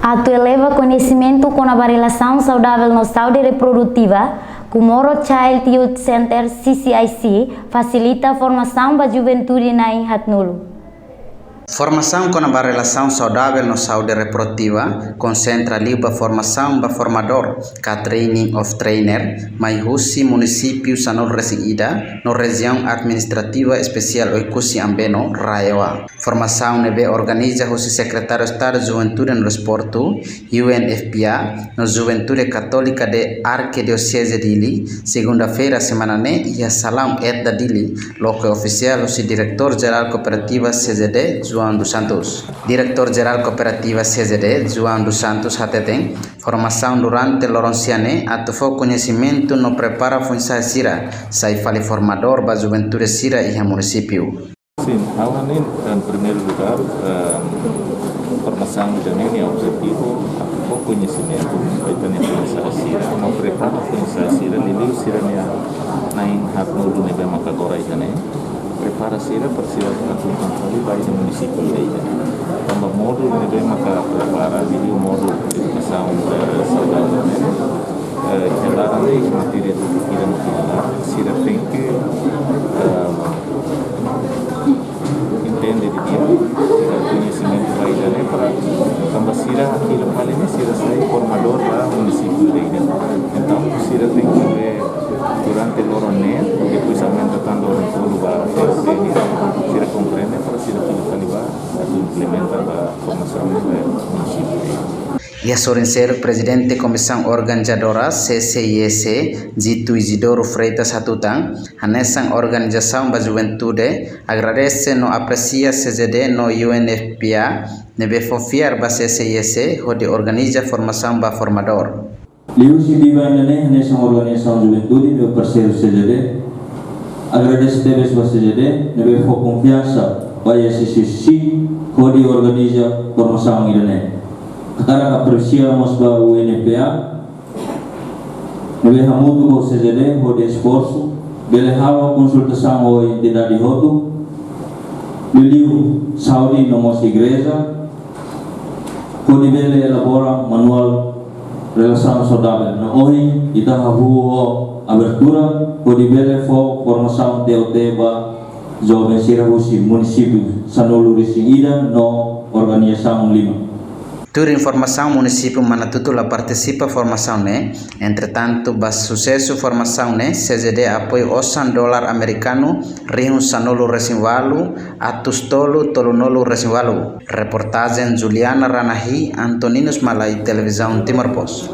Ato eleva conhecimento com a relação saudável na saúde reprodutiva, o Moro Child Youth Center CCIC facilita a formação da juventude na Hatnulo. Formação com a relação saudável na saúde reprodutiva concentra ali a formação do formador, que é training of trainer, mas o município sanol residida na região administrativa especial Oikusi Ambeno, Raioa. Formação nebe organiza o secretário de Estado de Juventude no Esporto, UNFPA, na Juventude Católica de Arquidiocese Dili, segunda-feira semana e a Salão Edda Dili, local oficial o diretor-geral cooperativa CZD, João dos Santos. Diretor-geral cooperativa CZD, João dos Santos, tem formação durante l'Oronciane, atufou conhecimento no prepara função Sira, sai fale formador da juventude Sira e a município. Sim, awalnya em primeiro lugar, formação de é objetivo, atufou conhecimento, vai ter função Sira, no prepara função Sira, lili Sira na Hatnulo nebe makagora itane. Prepara Sira para Sira untuk controle baik di município Leida. Tambah módulo nebe maka prepara di módulo educação saudável. Kendara lei matéria do que não Sira tem que entender de dia, conhecimento baik dan para tambah Sira aquilo paling Sira sai formador da município Leida. Então Sira tem que ver durante l'Oroné, depois aumenta tanto o lugar, Sira compreende para Sira Calibar, implementa a formação do município. E a Sorenser, presidente da comissão organizadora CCIS, Zito Isidoro Freitas Hatutang, a nessa organização da juventude, agradece no aprecia CZD no UNFPA, nebe confiar ba CCIS, onde organiza a formação ba formador. Liu si Bibandane nessa organização juventude do parceiro CZD, agradece deves ba CZD, nebe for confiança ba CCIS, onde organiza formação irane. Sekarang apreciamos ba UNPA, nebe hamutu ko CZD, onde esforço, bele hawa consultação o entidade hotu, Liu saudi no mos igreja, onde bele elabora manual relação saudável. Na hoje, kita habu abertura, onde bele fo formação DOT ba jovem Sira Husi município Sanulu Ida no organização 5. Toda informação município Manatutula participa formação né, entretanto bas sucesso formação né, CZD apoio $100 americano, Rio Sanolo Resinvalu, Atustolo Tolunolo Resinvalu. Reportagem Juliana Ranahi, Antoninos Malay, Televisão Timor Post.